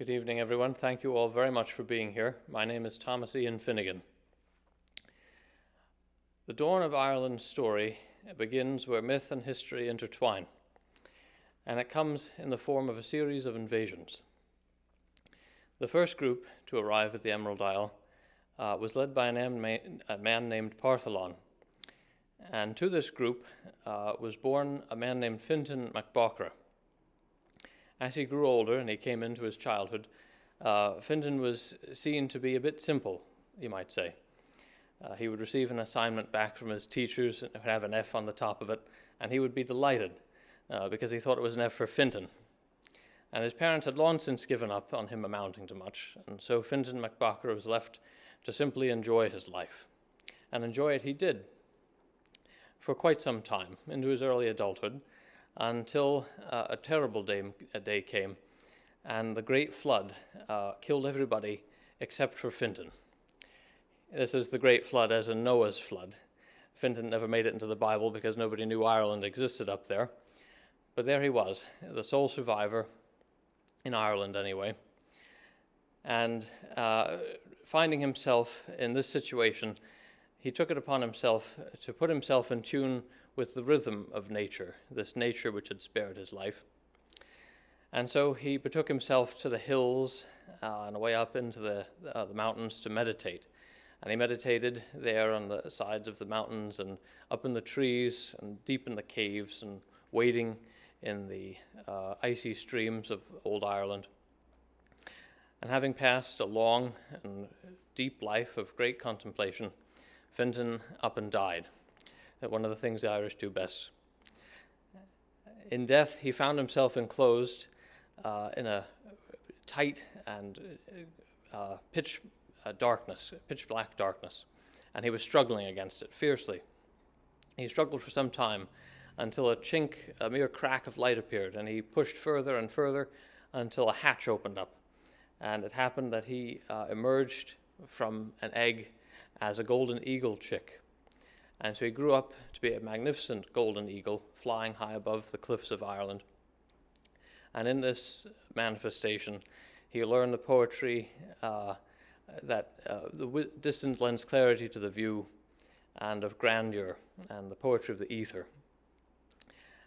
Good evening, everyone. Thank you all very much for being here. My name is Thomas Ian Finnigan. The dawn of Ireland's story begins where myth and history intertwine, and it comes in the form of a series of invasions. The first group to arrive at the Emerald Isle was led by a man named Partholon, and to this group was born a man named Fintan MacBocra. As he grew older and he came into his childhood, Fintan was seen to be a bit simple, you might say. He would receive an assignment back from his teachers and have an F on the top of it, and he would be delighted because he thought it was an F for Fintan. And his parents had long since given up on him amounting to much, and so Fintan MacBocra was left to simply enjoy his life. And enjoy it he did for quite some time, into his early adulthood, until a terrible day came, and the Great Flood killed everybody except for Fintan. This is the Great Flood as in Noah's flood. Fintan never made it into the Bible because nobody knew Ireland existed up there. But there he was, the sole survivor, in Ireland anyway. And finding himself in this situation, he took it upon himself to put himself in tune with the rhythm of nature, this nature which had spared his life. And so he betook himself to the hills and away up into the mountains to meditate. And he meditated there on the sides of the mountains and up in the trees and deep in the caves and wading in the icy streams of old Ireland. And having passed a long and deep life of great contemplation, Fintan up and died. One of the things the Irish do best. In death, he found himself enclosed in a tight and pitch black darkness, and he was struggling against it fiercely. He struggled for some time until a mere crack of light appeared, and he pushed further and further until a hatch opened up. And it happened that he emerged from an egg as a golden eagle chick. And so he grew up to be a magnificent golden eagle flying high above the cliffs of Ireland. And in this manifestation, he learned the poetry that the distance lends clarity to the view, and of grandeur, and the poetry of the ether.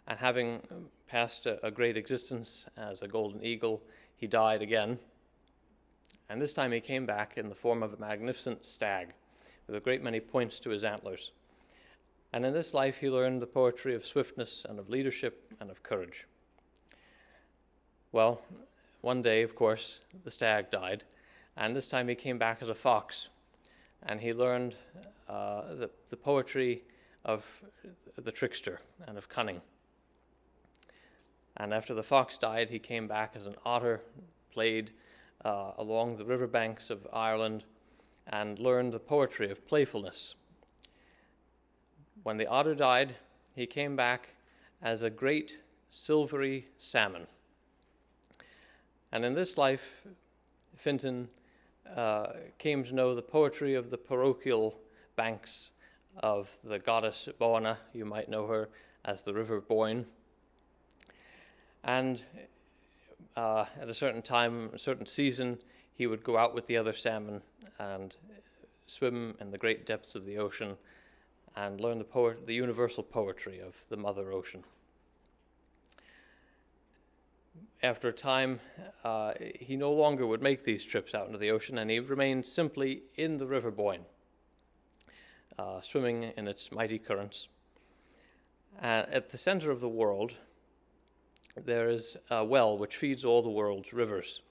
And having passed a great existence as a golden eagle, he died again. And this time he came back in the form of a magnificent stag with a great many points to his antlers. And in this life he learned the poetry of swiftness and of leadership and of courage. Well, one day, of course, the stag died, and this time he came back as a fox, and he learned the poetry of the trickster and of cunning. And after the fox died, he came back as an otter, played along the riverbanks of Ireland, and learned the poetry of playfulness. When the otter died, he came back as a great silvery salmon. And in this life, Fintan came to know the poetry of the parochial banks of the goddess Boanna. You might know her as the River Boyne. And at a certain time, a certain season, he would go out with the other salmon and swim in the great depths of the ocean and learn the universal poetry of the Mother Ocean. After a time, he no longer would make these trips out into the ocean, and he remained simply in the River Boyne, swimming in its mighty currents. At the center of the world, there is a well which feeds all the world's rivers.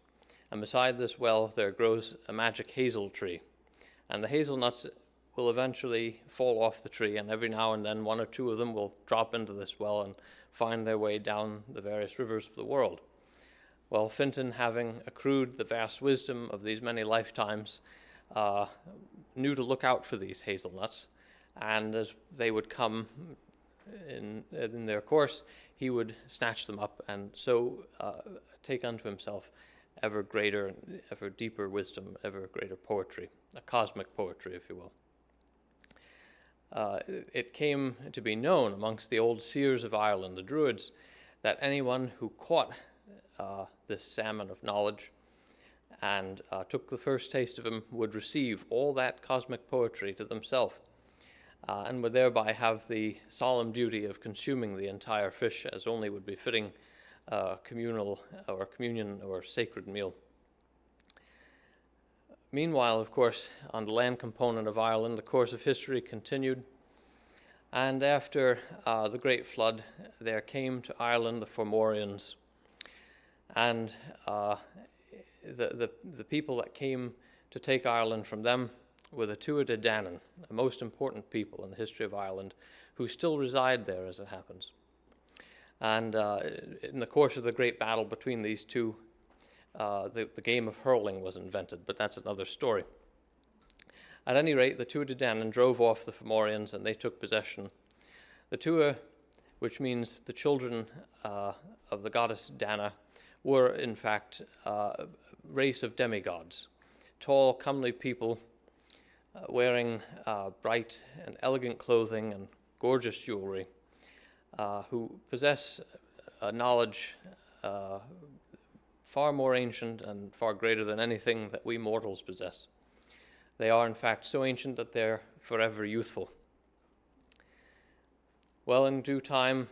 And beside this well, there grows a magic hazel tree. And the hazelnuts will eventually fall off the tree, and every now and then one or two of them will drop into this well and find their way down the various rivers of the world. Well, Fintan, having accrued the vast wisdom of these many lifetimes, knew to look out for these hazelnuts, and as they would come in their course, he would snatch them up and so take unto himself ever greater, ever deeper wisdom, ever greater poetry, a cosmic poetry, if you will. It came to be known amongst the old seers of Ireland, the Druids, that anyone who caught this salmon of knowledge and took the first taste of him would receive all that cosmic poetry to themselves, and would thereby have the solemn duty of consuming the entire fish as only would be fitting communal or communion or sacred meal. Meanwhile, of course, on the land component of Ireland, the course of history continued, and after the Great Flood, there came to Ireland the Fomorians, and the people that came to take Ireland from them were the Tuatha De Danann, the most important people in the history of Ireland, who still reside there as it happens. And in the course of the great battle between these two, the game of hurling was invented, but that's another story. At any rate, the Tuatha De Danann drove off the Fomorians, and they took possession. The Tuatha, which means the children of the goddess Dana, were in fact a race of demigods, tall, comely people wearing bright and elegant clothing and gorgeous jewelry, who possess a knowledge far more ancient and far greater than anything that we mortals possess. They are, in fact, so ancient that they're forever youthful. Well, in due time,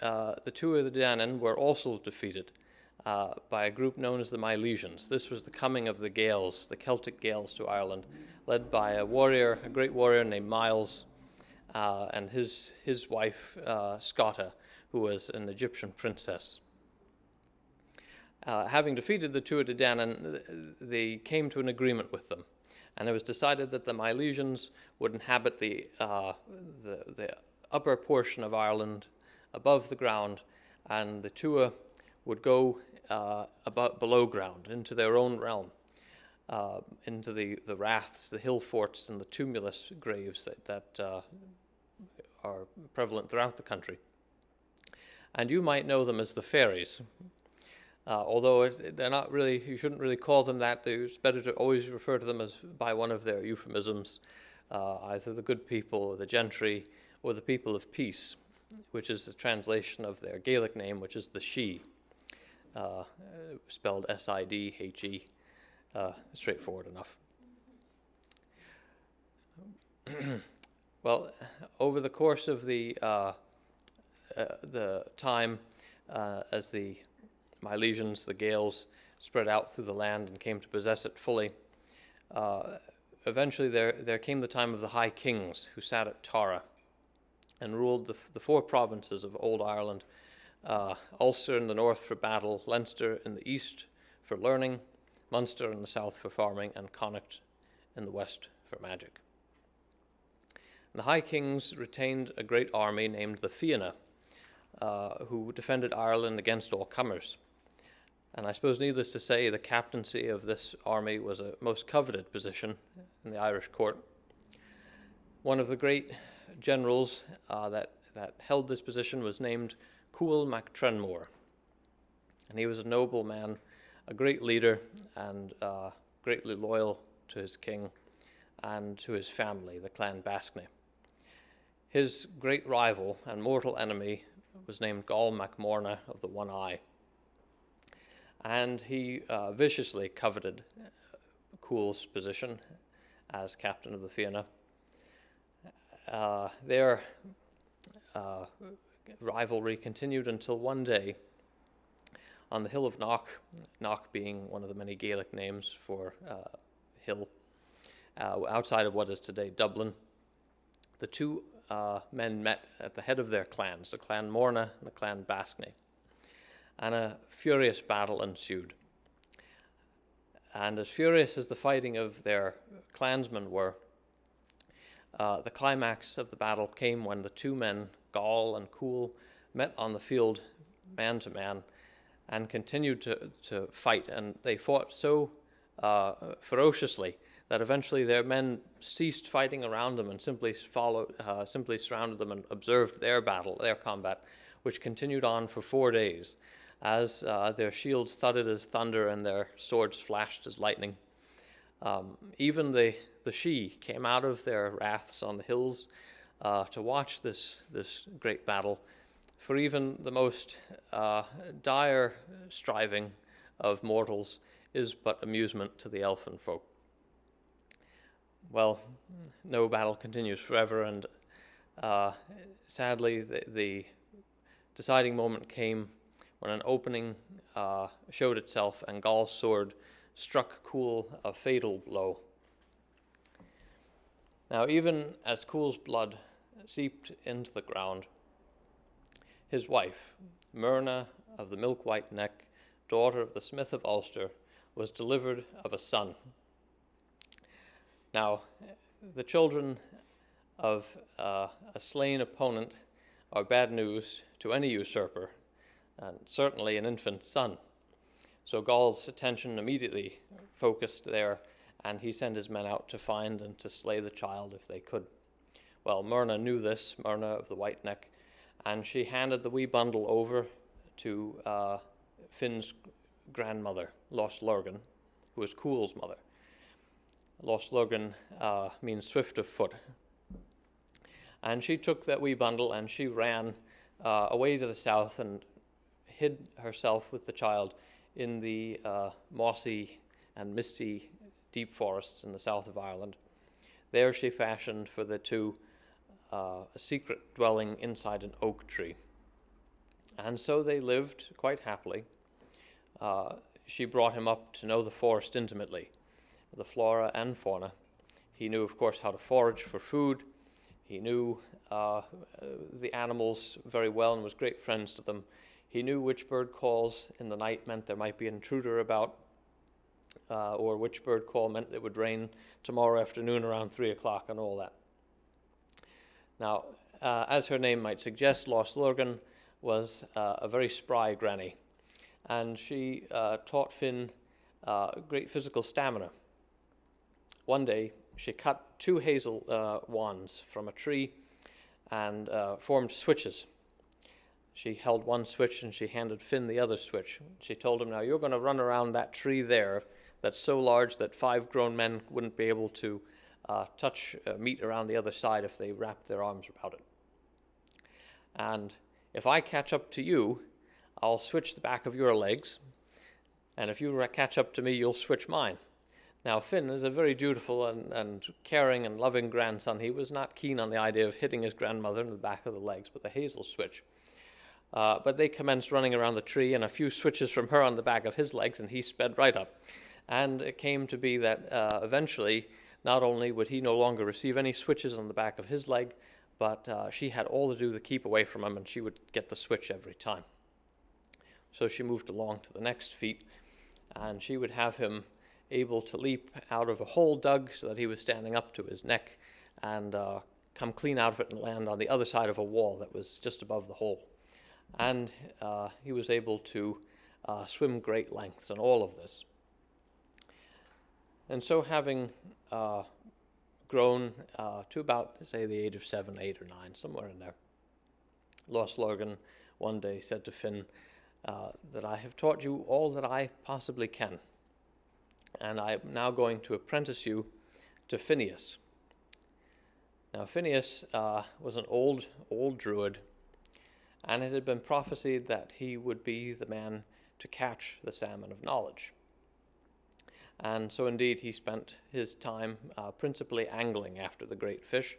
the Tuatha De Danann were also defeated by a group known as the Milesians. This was the coming of the Gaels, the Celtic Gaels, to Ireland, led by a warrior, a great warrior named Miles, and his wife, Scotta, who was an Egyptian princess. Having defeated the Tuatha De Danann, they came to an agreement with them, and it was decided that the Milesians would inhabit the upper portion of Ireland above the ground, and the Tuatha would go below ground into their own realm, into the raths, the hill forts, and the tumulus graves that are prevalent throughout the country. And you might know them as the fairies. Although they're not really, you shouldn't really call them that. It's better to always refer to them as by one of their euphemisms, either the good people or the gentry or the people of peace, which is the translation of their Gaelic name, which is the Sidhe, spelled S-I-D-H-E, straightforward enough. Well, over the course of the time, as the Milesians, the Gaels, spread out through the land and came to possess it fully, eventually there came the time of the High Kings, who sat at Tara and ruled the four provinces of Old Ireland, Ulster in the north for battle, Leinster in the east for learning, Munster in the south for farming, and Connacht in the west for magic. And the High Kings retained a great army named the Fianna, who defended Ireland against all comers. And I suppose needless to say, the captaincy of this army was a most coveted position in the Irish court. One of the great generals that held this position was named Cuil Mac Trenmore, and he was a noble man, a great leader, and greatly loyal to his king and to his family, the Clan Bascne. His great rival and mortal enemy was named Gall Mac Morna of the One Eye, and he viciously coveted Cuil's position as captain of the Fianna. Their rivalry continued until one day, on the hill of Knock, Knock being one of the many Gaelic names for hill, outside of what is today Dublin, the two men met at the head of their clans, the Clan Morna and the Clan Bascne, and a furious battle ensued. And as furious as the fighting of their clansmen were, the climax of the battle came when the two men, Gall and Cuil, met on the field man to man and continued to fight. And they fought so ferociously that eventually their men ceased fighting around them and simply surrounded them and observed their battle, their combat, which continued on for 4 days as their shields thudded as thunder and their swords flashed as lightning. Even the Sidhe came out of their raths on the hills to watch this great battle, for even the most dire striving of mortals is but amusement to the elfin folk. Well, no battle continues forever, and sadly the deciding moment came when an opening showed itself, and Gall's sword struck Cool a fatal blow. Now, even as Cool's blood seeped into the ground, his wife, Myrna of the milk-white neck, daughter of the smith of Ulster, was delivered of a son. Now, the children of a slain opponent are bad news to any usurper, and certainly an infant son. So Gall's attention immediately focused there, and he sent his men out to find and to slay the child if they could. Well, Myrna knew this, Myrna of the white neck, and she handed the wee bundle over to Finn's grandmother, Lothlorgan, who was Cool's mother. Lothlorgan means swift of foot. And she took that wee bundle and she ran away to the south and hid herself with the child in the mossy and misty deep forests in the south of Ireland. There she fashioned for the two a secret dwelling inside an oak tree. And so they lived quite happily. She brought him up to know the forest intimately, the flora and fauna. He knew, of course, how to forage for food. He knew the animals very well and was great friends to them. He knew which bird calls in the night meant there might be an intruder about, or which bird call meant it would rain tomorrow afternoon around 3 o'clock and all that. Now, as her name might suggest, Lothlorgan was a very spry granny, and she taught Finn great physical stamina. One day, she cut 2 hazel wands from a tree and formed switches. She held one switch and she handed Finn the other switch. She told him, now you're going to run around that tree there that's so large that 5 grown men wouldn't be able to touch meat around the other side if they wrapped their arms about it. And if I catch up to you, I'll switch the back of your legs, and if you catch up to me, you'll switch mine. Now, Finn is a very dutiful and caring and loving grandson. He was not keen on the idea of hitting his grandmother in the back of the legs with the hazel switch. But they commenced running around the tree, and a few switches from her on the back of his legs, and he sped right up. And it came to be that eventually, not only would he no longer receive any switches on the back of his leg, but she had all to do to keep away from him, and she would get the switch every time. So she moved along to the next feat, and she would have him able to leap out of a hole dug so that he was standing up to his neck and come clean out of it and land on the other side of a wall that was just above the hole. And he was able to swim great lengths and all of this. And so having grown to about, say, the age of 7, 8, or 9, somewhere in there, Lothlorgan one day said to Finn that I have taught you all that I possibly can, and I am now going to apprentice you to Phineas. Now, Phineas was an old druid, and it had been prophesied that he would be the man to catch the salmon of knowledge. And so indeed he spent his time principally angling after the great fish.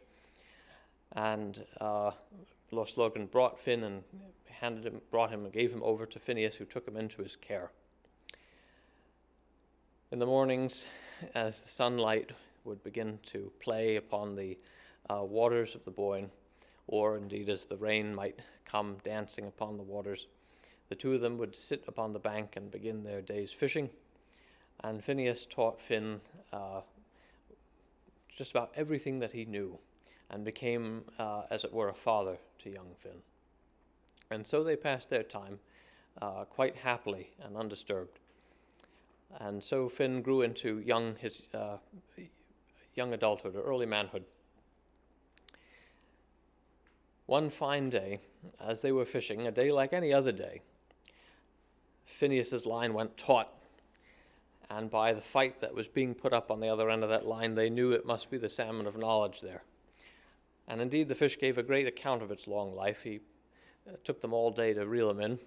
And Lothlorgan brought Finn and gave him over to Phineas, who took him into his care. In the mornings, as the sunlight would begin to play upon the waters of the Boyne, or indeed as the rain might come dancing upon the waters, the two of them would sit upon the bank and begin their day's fishing. And Phineas taught Finn just about everything that he knew, and became, as it were, a father to young Finn. And so they passed their time quite happily and undisturbed. And so Finn grew into his young adulthood, or early manhood. One fine day, as they were fishing, a day like any other day, Phineas's line went taut, and by the fight that was being put up on the other end of that line, they knew it must be the salmon of knowledge there. And indeed, the fish gave a great account of its long life. He took them all day to reel him in,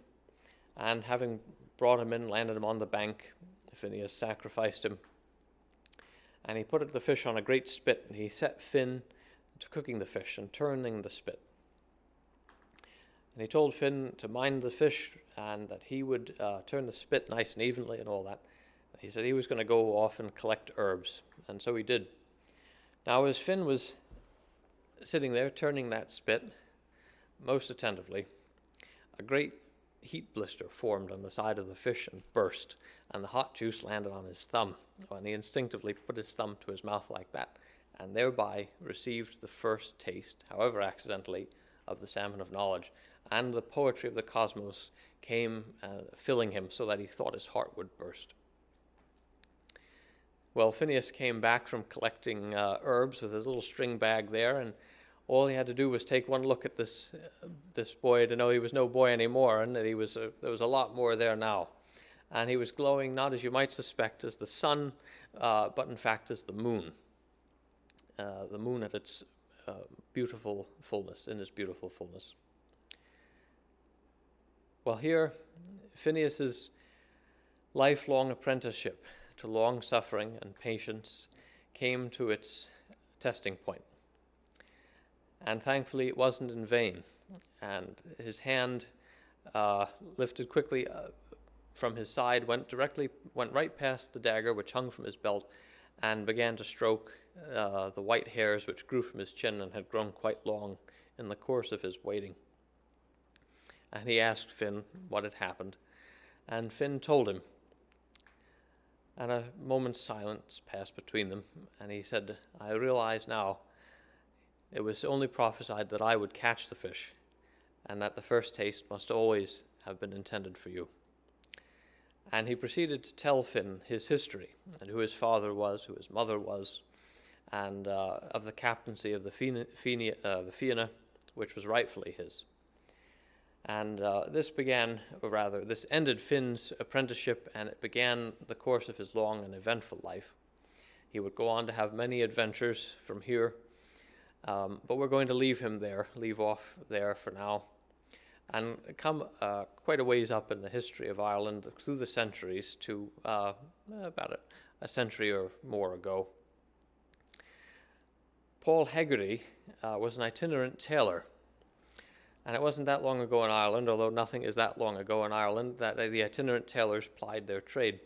and having brought him in, landed him on the bank, Phineas sacrificed him. And he put the fish on a great spit, and he set Finn to cooking the fish and turning the spit. And he told Finn to mind the fish and that he would turn the spit nice and evenly and all that. He said he was going to go off and collect herbs, and so he did. Now, as Finn was sitting there turning that spit most attentively, a great heat blister formed on the side of the fish and burst, and the hot juice landed on his thumb. And he instinctively put his thumb to his mouth like that, and thereby received the first taste, however accidentally, of the salmon of knowledge. And the poetry of the cosmos came filling him so that he thought his heart would burst. Well, Phineas came back from collecting herbs with his little string bag there, and all he had to do was take one look at this boy to know he was no boy anymore, and that there was a lot more there now. And he was glowing, not as you might suspect, as the sun, but in fact as the moon at its beautiful fullness, in its beautiful fullness. Well, here, Phineas's lifelong apprenticeship to long suffering and patience came to its testing point. And thankfully it wasn't in vain. And his hand lifted quickly from his side, went right past the dagger which hung from his belt, and began to stroke the white hairs which grew from his chin and had grown quite long in the course of his waiting. And he asked Finn what had happened, and Finn told him. And a moment's silence passed between them, and he said, "I realize now it was only prophesied that I would catch the fish, and that the first taste must always have been intended for you." And he proceeded to tell Finn his history, and who his father was, who his mother was, and of the captaincy of the Fianna, which was rightfully his. And this ended Finn's apprenticeship, and it began the course of his long and eventful life. He would go on to have many adventures from here, but we're going to leave off there for now, and come quite a ways up in the history of Ireland through the centuries to about a century or more ago. Paul Hegarty was an itinerant tailor. And it wasn't that long ago in Ireland, although nothing is that long ago in Ireland, that the itinerant tailors plied their trade.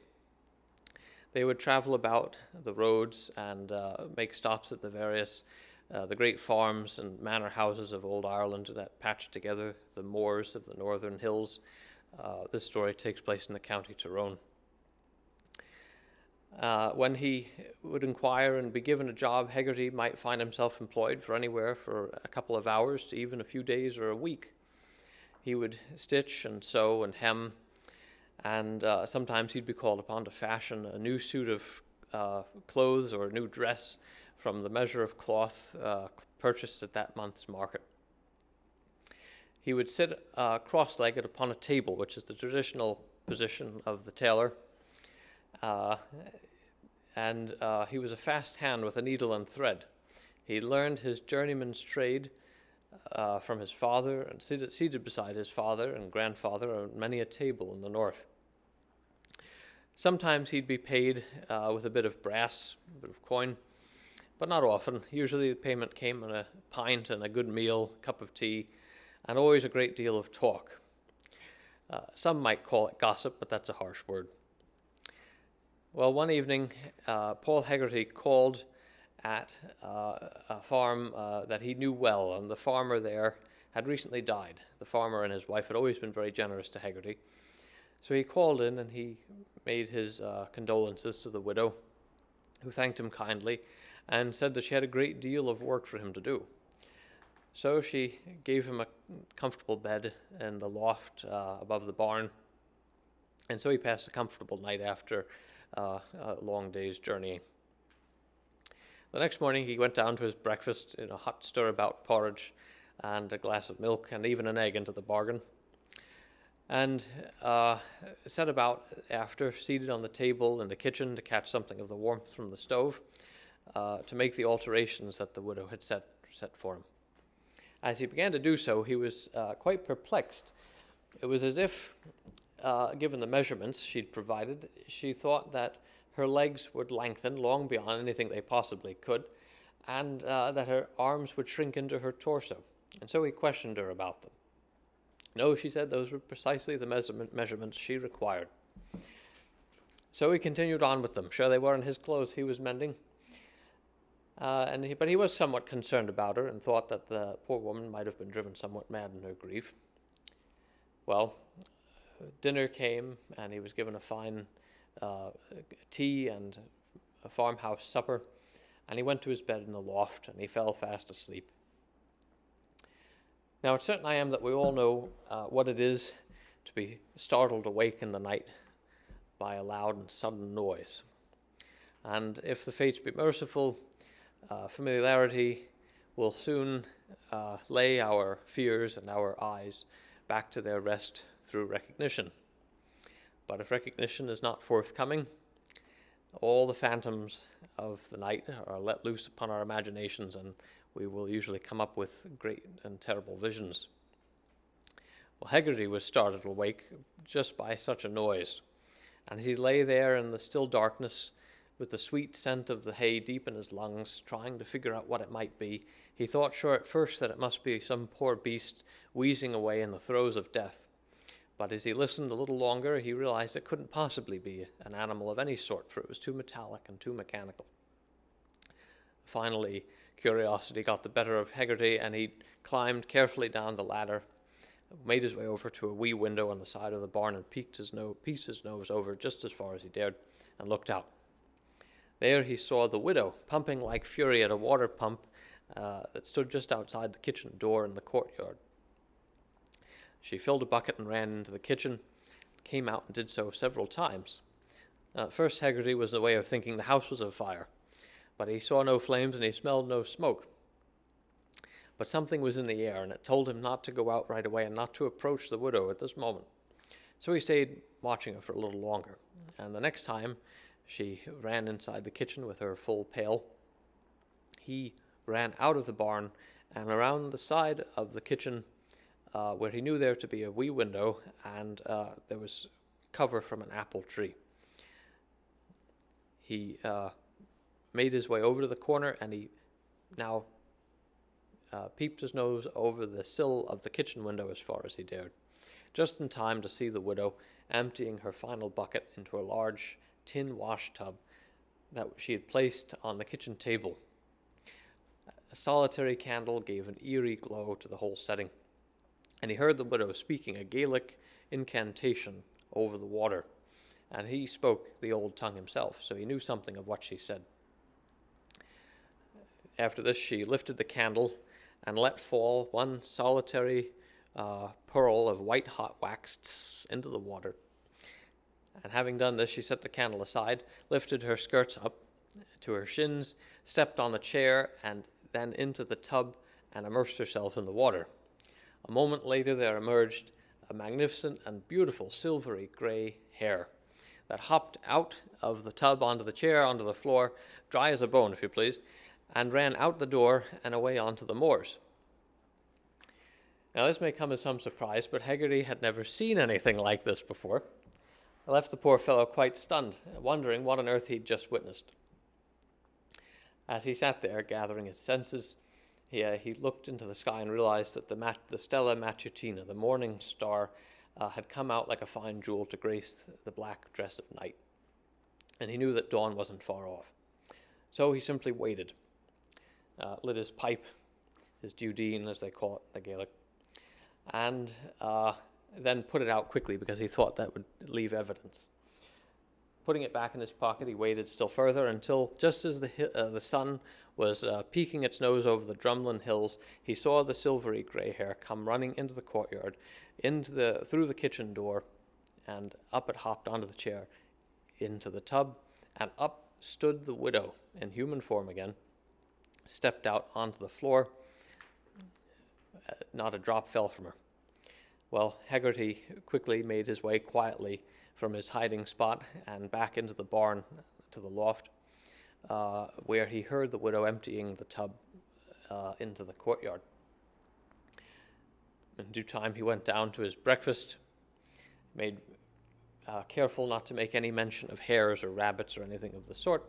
They would travel about the roads and make stops at the various, the great farms and manor houses of old Ireland that patched together the moors of the northern hills. This story takes place in the county Tyrone. When he would inquire and be given a job, Hegarty might find himself employed for anywhere for a couple of hours to even a few days or a week. He would stitch and sew and hem, and sometimes he'd be called upon to fashion a new suit of clothes or a new dress from the measure of cloth purchased at that month's market. He would sit cross-legged upon a table, which is the traditional position of the tailor, and he was a fast hand with a needle and thread. He learned his journeyman's trade from his father, and seated beside his father and grandfather on many a table in the north. Sometimes he'd be paid with a bit of brass, a bit of coin, but not often. Usually the payment came in a pint and a good meal, a cup of tea, and always a great deal of talk. Some might call it gossip, but that's a harsh word. Well, one evening, Paul Hegarty called at a farm that he knew well, and the farmer there had recently died. The farmer and his wife had always been very generous to Hegarty. So he called in and he made his condolences to the widow, who thanked him kindly and said that she had a great deal of work for him to do. So she gave him a comfortable bed in the loft above the barn, and so he passed a comfortable night after a long day's journey. The next morning he went down to his breakfast in a hot stir-about porridge and a glass of milk and even an egg into the bargain, and set about after, seated on the table in the kitchen to catch something of the warmth from the stove, to make the alterations that the widow had set for him. As he began to do so, he was quite perplexed. It was as if given the measurements she'd provided, she thought that her legs would lengthen long beyond anything they possibly could, and that her arms would shrink into her torso. And so he questioned her about them. No, she said, those were precisely the measurements she required. So he continued on with them. Sure, they weren't his clothes he was mending. But he was somewhat concerned about her and thought that the poor woman might have been driven somewhat mad in her grief. Well, dinner came, and he was given a fine tea and a farmhouse supper, and he went to his bed in the loft, and he fell fast asleep. Now, it's certain I am that we all know what it is to be startled awake in the night by a loud and sudden noise. And if the fates be merciful, familiarity will soon lay our fears and our eyes back to their rest through recognition. But if recognition is not forthcoming, all the phantoms of the night are let loose upon our imaginations, and we will usually come up with great and terrible visions. Well, Haggerty was startled awake just by such a noise, and as he lay there in the still darkness, with the sweet scent of the hay deep in his lungs, trying to figure out what it might be, he thought sure at first that it must be some poor beast wheezing away in the throes of death. But as he listened a little longer, he realized it couldn't possibly be an animal of any sort, for it was too metallic and too mechanical. Finally, curiosity got the better of Haggerty, and he climbed carefully down the ladder, made his way over to a wee window on the side of the barn, and pieced his nose over just as far as he dared, and looked out. There he saw the widow pumping like fury at a water pump that stood just outside the kitchen door in the courtyard. She filled a bucket and ran into the kitchen, came out and did so several times. At first, Haggerty was the way of thinking the house was afire, but he saw no flames and he smelled no smoke. But something was in the air, and it told him not to go out right away and not to approach the widow at this moment. So he stayed watching her for a little longer, and the next time she ran inside the kitchen with her full pail, he ran out of the barn and around the side of the kitchen where he knew there to be a wee window, and there was cover from an apple tree. He made his way over to the corner, and he now peeped his nose over the sill of the kitchen window as far as he dared, just in time to see the widow emptying her final bucket into a large tin wash tub that she had placed on the kitchen table. A solitary candle gave an eerie glow to the whole setting, and he heard the widow speaking a Gaelic incantation over the water, and he spoke the old tongue himself, so he knew something of what she said. After this, she lifted the candle and let fall one solitary pearl of white hot wax into the water. And having done this, she set the candle aside, lifted her skirts up to her shins, stepped on the chair, and then into the tub and immersed herself in the water. A moment later, there emerged a magnificent and beautiful silvery gray hare that hopped out of the tub onto the chair, onto the floor, dry as a bone, if you please, and ran out the door and away onto the moors. Now, this may come as some surprise, but Haggerty had never seen anything like this before. It left the poor fellow quite stunned, wondering what on earth he'd just witnessed. As he sat there, gathering his senses, he looked into the sky and realized that the Stella Matutina, the morning star, had come out like a fine jewel to grace the black dress of night. And he knew that dawn wasn't far off. So he simply waited, lit his pipe, his dudeen, as they call it in the Gaelic, and then put it out quickly because he thought that would leave evidence. Putting it back in his pocket, he waited still further until, just as the sun was peeking its nose over the Drumlin Hills, he saw the silvery grey hare come running into the courtyard, through the kitchen door, and up it hopped onto the chair, into the tub, and up stood the widow in human form again, stepped out onto the floor. Not a drop fell from her. Well, Haggerty quickly made his way quietly from his hiding spot and back into the barn to the loft, where he heard the widow emptying the tub into the courtyard. In due time, he went down to his breakfast, made careful not to make any mention of hares or rabbits or anything of the sort,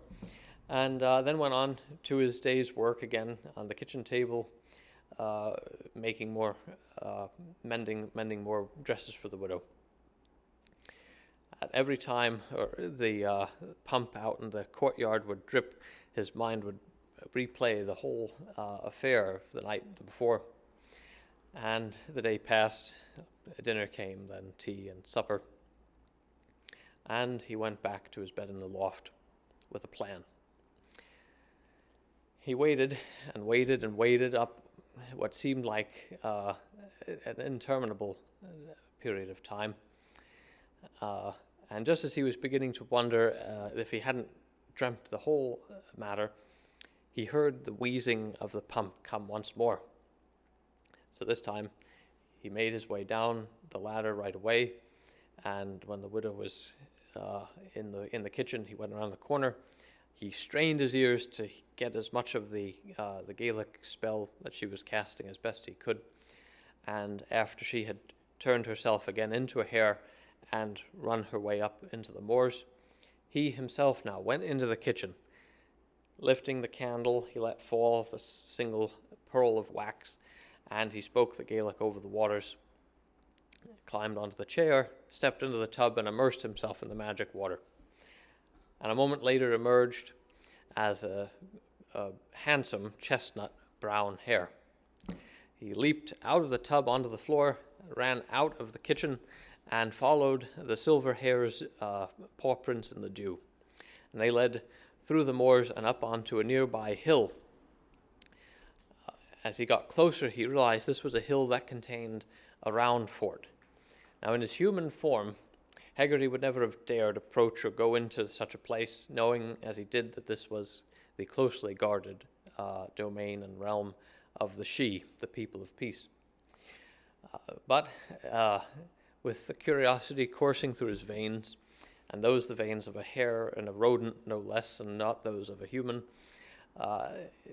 and then went on to his day's work again on the kitchen table, making more, mending more dresses for the widow. At every time the pump out in the courtyard would drip, his mind would replay the whole affair of the night before. And the day passed, dinner came, then tea and supper. And he went back to his bed in the loft with a plan. He waited and waited and waited up what seemed like an interminable period of time. And just as he was beginning to wonder if he hadn't dreamt the whole matter, he heard the wheezing of the pump come once more. So this time, he made his way down the ladder right away, and when the widow was in the kitchen, he went around the corner. He strained his ears to get as much of the Gaelic spell that she was casting as best he could, and after she had turned herself again into a hare and run her way up into the moors, he himself now went into the kitchen. Lifting the candle, he let fall the single pearl of wax, and he spoke the Gaelic over the waters, climbed onto the chair, stepped into the tub, and immersed himself in the magic water. And a moment later emerged as a handsome chestnut brown hare. He leaped out of the tub onto the floor, ran out of the kitchen, and followed the silver hare's paw prints in the dew. And they led through the moors and up onto a nearby hill. As he got closer, he realized this was a hill that contained a round fort. Now, in his human form, Haggerty would never have dared approach or go into such a place, knowing as he did that this was the closely guarded domain and realm of the Sidhe, the people of peace. But with the curiosity coursing through his veins, and those the veins of a hare and a rodent no less, and not those of a human,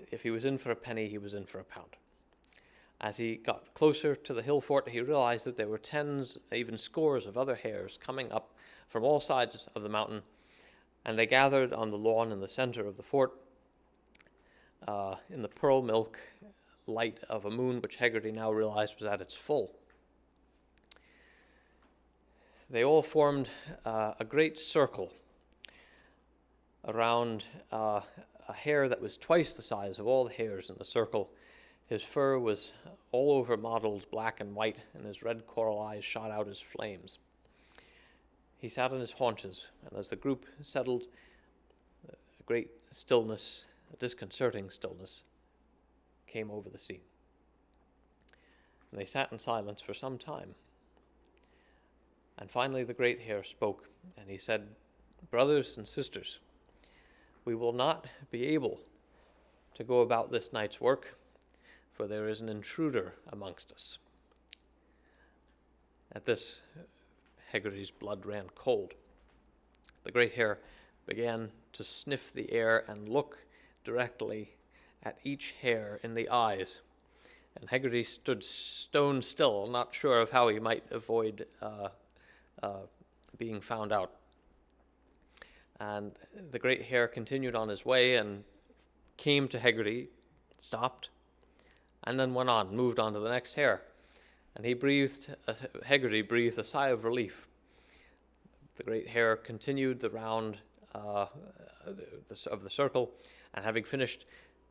if he was in for a penny, he was in for a pound. As he got closer to the hill fort, he realized that there were tens, even scores of other hares coming up from all sides of the mountain, and they gathered on the lawn in the center of the fort in the pearl milk light of a moon which Haggerty now realized was at its full. They all formed a great circle around a hare that was twice the size of all the hares in the circle. His fur was all over mottled black and white, and his red coral eyes shot out as flames. He sat on his haunches, and as the group settled, a great stillness, a disconcerting stillness, came over the scene. And they sat in silence for some time. And finally the great hare spoke, and he said, "Brothers and sisters, we will not be able to go about this night's work, for there is an intruder amongst us." At this, Haggerty's blood ran cold. The great hare began to sniff the air and look directly at each hare in the eyes. And Haggerty stood stone still, not sure of how he might avoid being found out. And the great hare continued on his way and came to Haggerty, stopped, and then went on, moved on to the next hare. And Haggerty breathed a sigh of relief. The great hare continued the round of the circle, and having finished,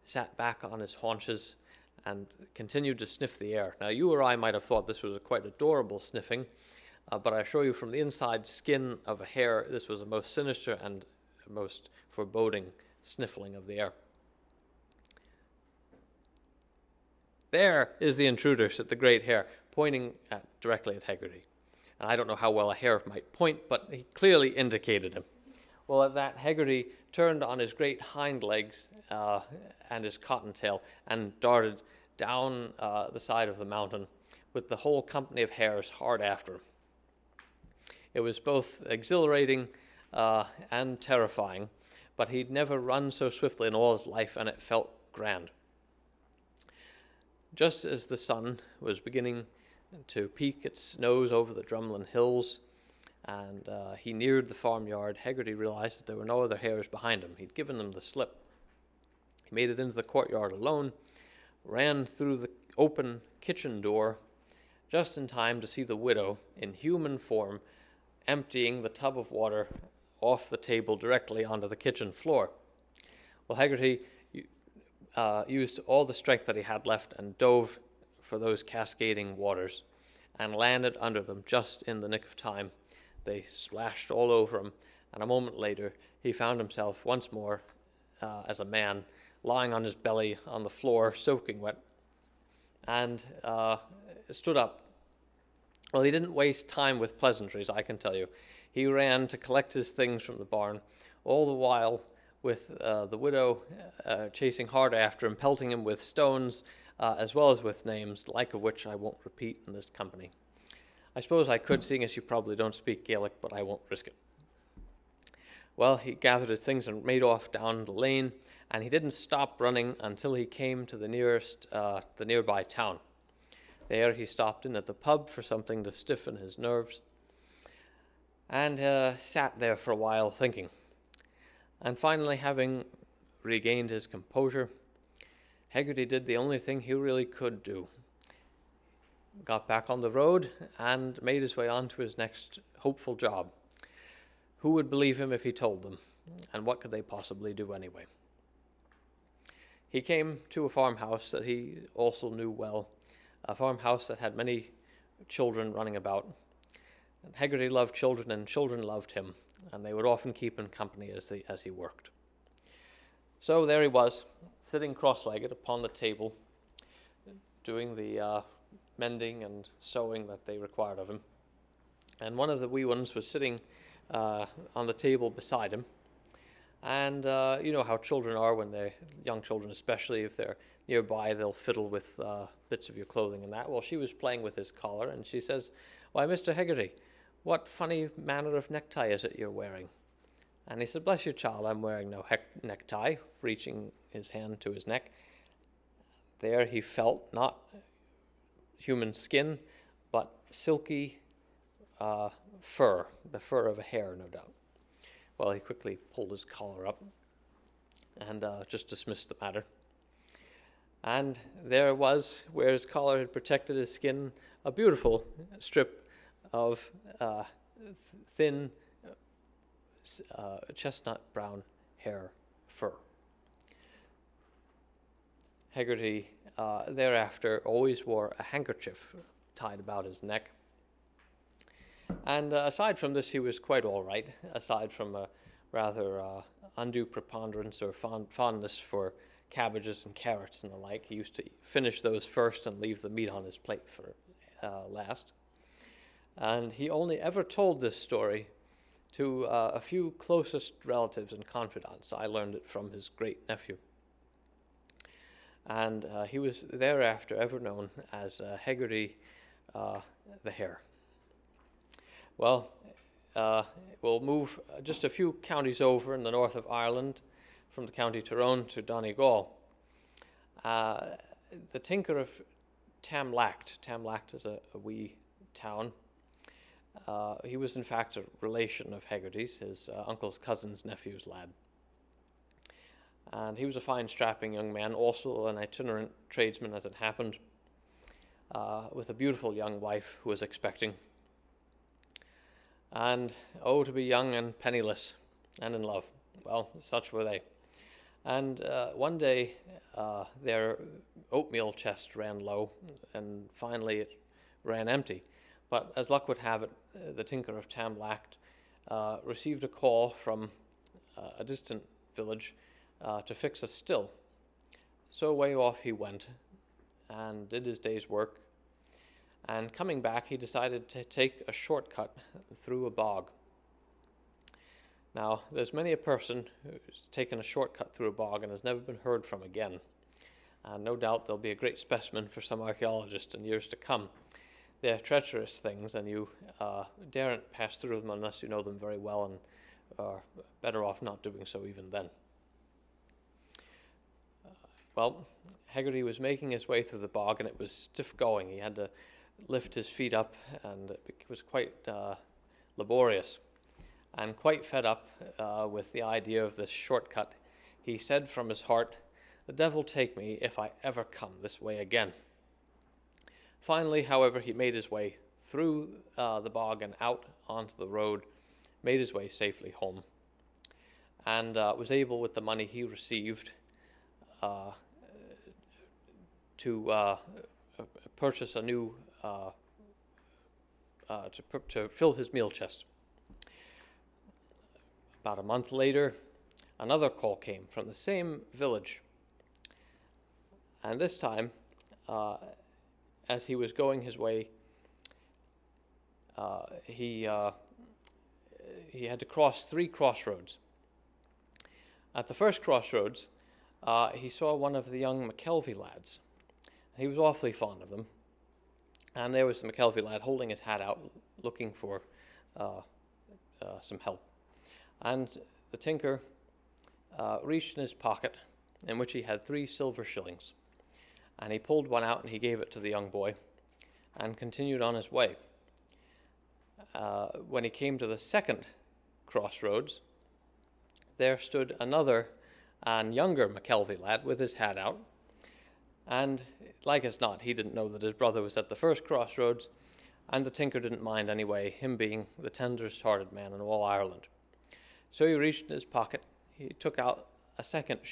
sat back on his haunches and continued to sniff the air. Now, you or I might have thought this was a quite adorable sniffing, but I assure you from the inside skin of a hare, this was a most sinister and most foreboding sniffling of the air. "There is the intruder," said the great hare, pointing directly at Haggerty. And I don't know how well a hare might point, but he clearly indicated him. Well, at that, Haggerty turned on his great hind legs and his cottontail and darted down the side of the mountain with the whole company of hares hard after him. It was both exhilarating and terrifying, but he'd never run so swiftly in all his life, and it felt grand. Just as the sun was beginning to peek its nose over the drumlin hills, and he neared the farmyard, Haggerty realized that there were no other hares behind him. He'd given them the slip. He made it into the courtyard alone, ran through the open kitchen door, just in time to see the widow, in human form, emptying the tub of water off the table directly onto the kitchen floor. Well, Haggerty used all the strength that he had left and dove for those cascading waters and landed under them just in the nick of time. They splashed all over him, and a moment later he found himself once more as a man lying on his belly on the floor, soaking wet, and stood up. Well, he didn't waste time with pleasantries, I can tell you. He ran to collect his things from the barn, all the while with the widow chasing hard after him, pelting him with stones, as well as with names, like of which I won't repeat in this company. I suppose I could, seeing as you probably don't speak Gaelic, but I won't risk it. Well, he gathered his things and made off down the lane, and he didn't stop running until he came to the nearby town. There he stopped in at the pub for something to stiffen his nerves, and sat there for a while thinking. And finally, having regained his composure, Haggerty did the only thing he really could do. Got back on the road and made his way on to his next hopeful job. Who would believe him if he told them? And what could they possibly do anyway? He came to a farmhouse that he also knew well, a farmhouse that had many children running about. And Haggerty loved children, and children loved him, and they would often keep him company as he worked. So there he was, sitting cross-legged upon the table, doing the mending and sewing that they required of him. And one of the wee ones was sitting on the table beside him. And you know how children are when they're young children, especially if they're nearby, they'll fiddle with bits of your clothing and that. Well, she was playing with his collar, and she says, "Why, Mr. Haggerty, what funny manner of necktie is it you're wearing?" And he said, "Bless you, child, I'm wearing no necktie," reaching his hand to his neck. There he felt not human skin, but silky fur, the fur of a hare, no doubt. Well, he quickly pulled his collar up and just dismissed the matter. And there was, where his collar had protected his skin, a beautiful strip of thin chestnut brown hair fur. Haggerty thereafter always wore a handkerchief tied about his neck. And aside from this, he was quite all right, aside from a rather undue preponderance or fondness for cabbages and carrots and the like. He used to finish those first and leave the meat on his plate for last. And he only ever told this story to a few closest relatives and confidants. I learned it from his great-nephew. And he was thereafter ever known as Haggerty the Hare. Well, we'll move just a few counties over in the north of Ireland, from the county Tyrone to Donegal. The tinker of Tamlacht is a wee town. He was in fact a relation of Haggerty's, his uncle's cousin's nephew's lad. And he was a fine, strapping young man, also an itinerant tradesman as it happened, with a beautiful young wife who was expecting. And, oh, to be young and penniless and in love. Well, such were they. And one day, their oatmeal chest ran low, and finally it ran empty. But as luck would have it, the tinker of Tamlacht received a call from a distant village to fix a still. So away off he went and did his day's work. And coming back, he decided to take a shortcut through a bog. Now, there's many a person who's taken a shortcut through a bog and has never been heard from again. And no doubt they'll be a great specimen for some archaeologist in years to come. They're treacherous things, and you daren't pass through them unless you know them very well, and are better off not doing so even then. Well, Haggerty was making his way through the bog, and it was stiff going. He had to lift his feet up, and it was quite laborious. And quite fed up with the idea of this shortcut, he said from his heart, "The devil take me if I ever come this way again." Finally, however, he made his way through the bog and out onto the road, made his way safely home, and was able, with the money he received, to purchase a new, to fill his meal chest. About a month later, another call came from the same village, and this time, as he was going his way, he had to cross 3 crossroads. At the first crossroads, he saw one of the young McKelvey lads. He was awfully fond of them, and there was the McKelvey lad holding his hat out, looking for some help. And the tinker reached in his pocket, in which he had 3 silver shillings, and he pulled one out and he gave it to the young boy, and continued on his way. When he came to the second crossroads, there stood another and younger McKelvey lad with his hat out, and like as not, he didn't know that his brother was at the first crossroads, and the tinker didn't mind anyway, him being the tenderest-hearted man in all Ireland. So he reached in his pocket, he took out a second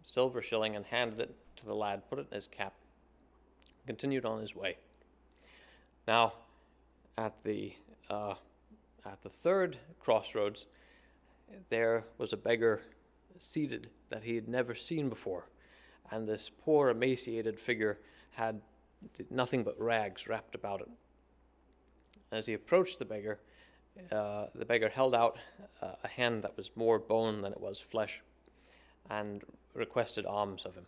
silver shilling, and handed it to the lad, put it in his cap, continued on his way. Now, at the third crossroads, there was a beggar seated that he had never seen before, and this poor emaciated figure had nothing but rags wrapped about it. As he approached the beggar held out a hand that was more bone than it was flesh, and requested alms of him.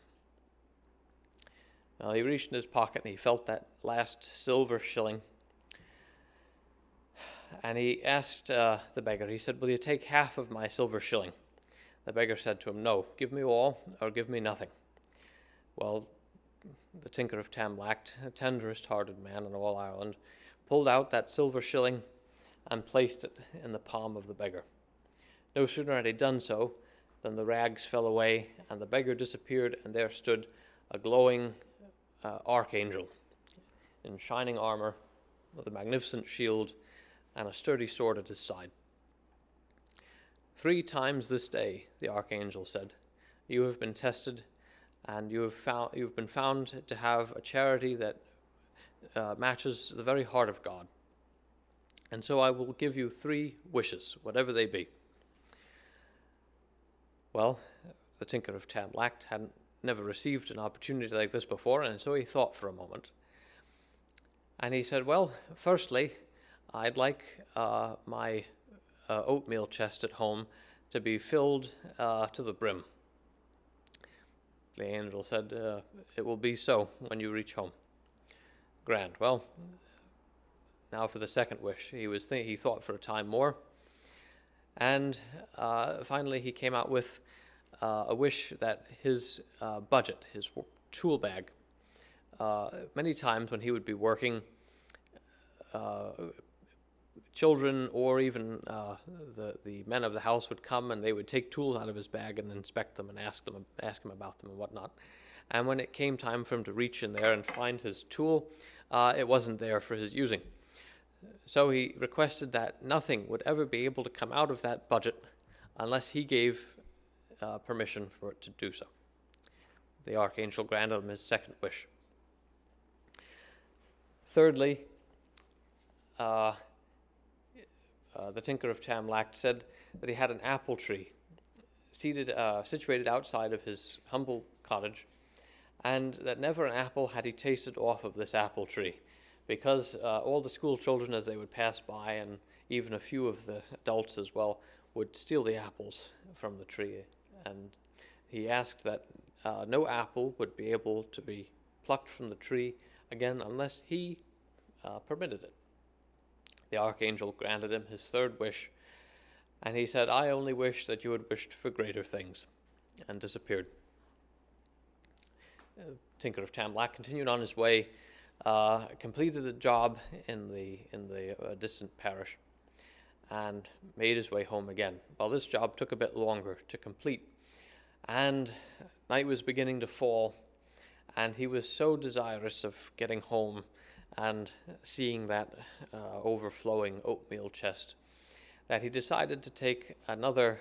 Now he reached in his pocket and he felt that last silver shilling, and he asked the beggar, he said, "Will you take half of my silver shilling?" The beggar said to him, "No, give me all or give me nothing." Well, the tinker of Tamlacht, the tenderest-hearted man in all Ireland, pulled out that silver shilling and placed it in the palm of the beggar. No sooner had he done so than the rags fell away and the beggar disappeared, and there stood a glowing archangel in shining armor with a magnificent shield and a sturdy sword at his side. "3 times this day," the archangel said, "you have been tested, and you've been found to have a charity that matches the very heart of God. And so I will give you 3 wishes, whatever they be." Well, the tinker of Tamlacht hadn't never received an opportunity like this before, and so he thought for a moment. And he said, "Well, firstly, I'd like my oatmeal chest at home to be filled to the brim." The angel said, "It will be so when you reach home." Grand. Well, now for the second wish. He thought for a time more, and finally he came out with a wish that his budget, his tool bag, many times when he would be working, children or even the men of the house would come and they would take tools out of his bag and inspect them and ask him about them and whatnot. And when it came time for him to reach in there and find his tool, it wasn't there for his using. So he requested that nothing would ever be able to come out of that budget unless he gave permission for it to do so. The archangel granted him his second wish. Thirdly, the tinker of Tamlacht said that he had an apple tree situated outside of his humble cottage, and that never an apple had he tasted off of this apple tree, because all the school children, as they would pass by, and even a few of the adults as well, would steal the apples from the tree. And he asked that no apple would be able to be plucked from the tree again unless he permitted it. The archangel granted him his third wish, and he said, "I only wish that you had wished for greater things," and disappeared. Tinker of Tamlacht continued on his way, completed a job in the distant parish, and made his way home again. Well, this job took a bit longer to complete, and night was beginning to fall, and he was so desirous of getting home and seeing that overflowing oatmeal chest that he decided to take another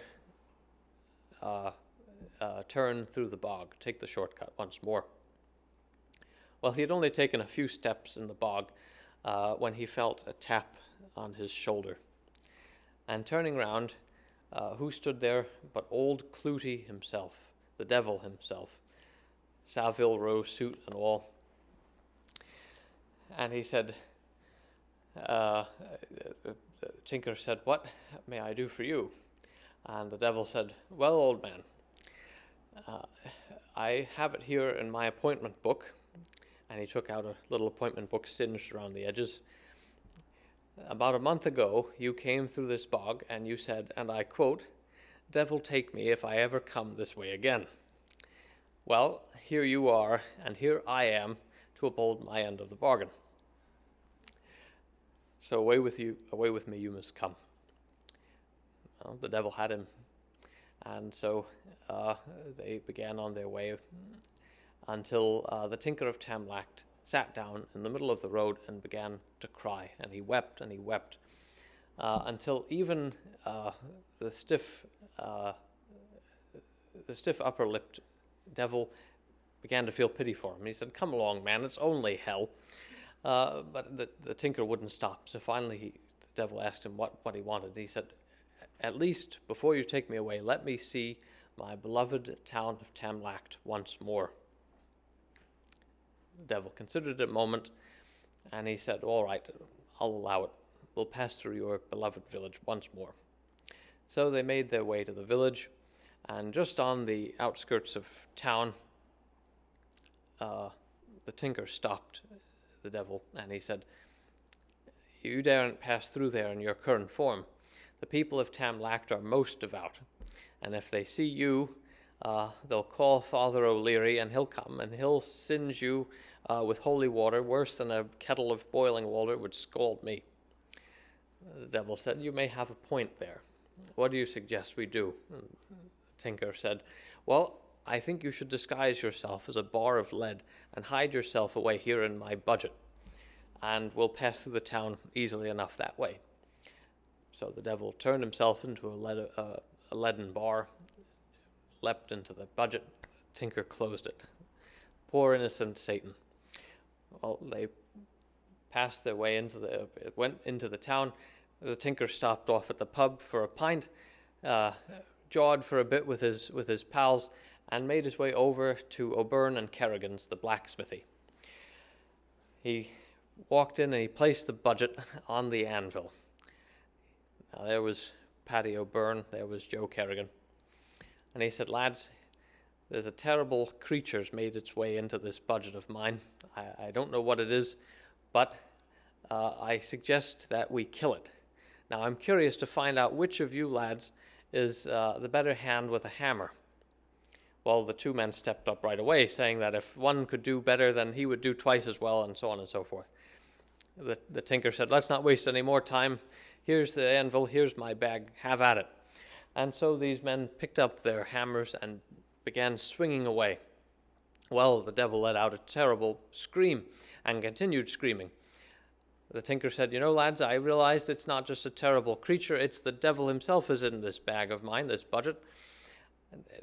turn through the bog, take the shortcut once more. Well, he had only taken a few steps in the bog when he felt a tap on his shoulder. And turning round, who stood there but old Clootie himself, the devil himself, Savile Row suit and all. And he said, the tinker said, "What may I do for you?" And the devil said, "Well, old man, I have it here in my appointment book." And he took out a little appointment book singed around the edges. "About a month ago, you came through this bog, and you said, and I quote, 'Devil take me if I ever come this way again.' Well, here you are, and here I am to uphold my end of the bargain. So away with me you must come." Well, the devil had him, and so they began on their way until the Tinker of Tamlacht sat down in the middle of the road and began to cry, and he wept until even the stiff upper-lipped devil began to feel pity for him. He said, "Come along, man, it's only hell." But the tinker wouldn't stop. So finally the devil asked him what he wanted. He said, "At least, before you take me away, let me see my beloved town of Tamlacht once more." The devil considered it a moment, and he said, "All right, I'll allow it. We'll pass through your beloved village once more." So they made their way to the village, and just on the outskirts of town, the tinker stopped the devil, and he said, "You daren't pass through there in your current form. The people of Tamlacht are most devout, and if they see you, they'll call Father O'Leary, and he'll come, and he'll singe you with holy water, worse than a kettle of boiling water would scald me." The devil said, "You may have a point there. What do you suggest we do?" And the tinker said, "Well, I think you should disguise yourself as a bar of lead and hide yourself away here in my budget, and we'll pass through the town easily enough that way." So the devil turned himself into a leaden bar, leapt into the budget. Tinker closed it. Poor innocent Satan. Well, they passed their way went into the town. The tinker stopped off at the pub for a pint, jawed for a bit with his pals, and made his way over to O'Byrne and Kerrigan's, the blacksmithy. He walked in and he placed the budget on the anvil. Now there was Paddy O'Byrne, there was Joe Kerrigan. And he said, "Lads, there's a terrible creature's made its way into this budget of mine. I don't know what it is, but I suggest that we kill it. Now I'm curious to find out which of you lads is the better hand with a hammer." Well, the two men stepped up right away, saying that if one could do better, then he would do twice as well, and so on and so forth. The tinker said, "Let's not waste any more time. Here's the anvil, here's my bag, have at it." And so these men picked up their hammers and began swinging away. Well, the devil let out a terrible scream and continued screaming. The tinker said, "You know, lads, I realize it's not just a terrible creature, it's the devil himself is in this bag of mine, this budget.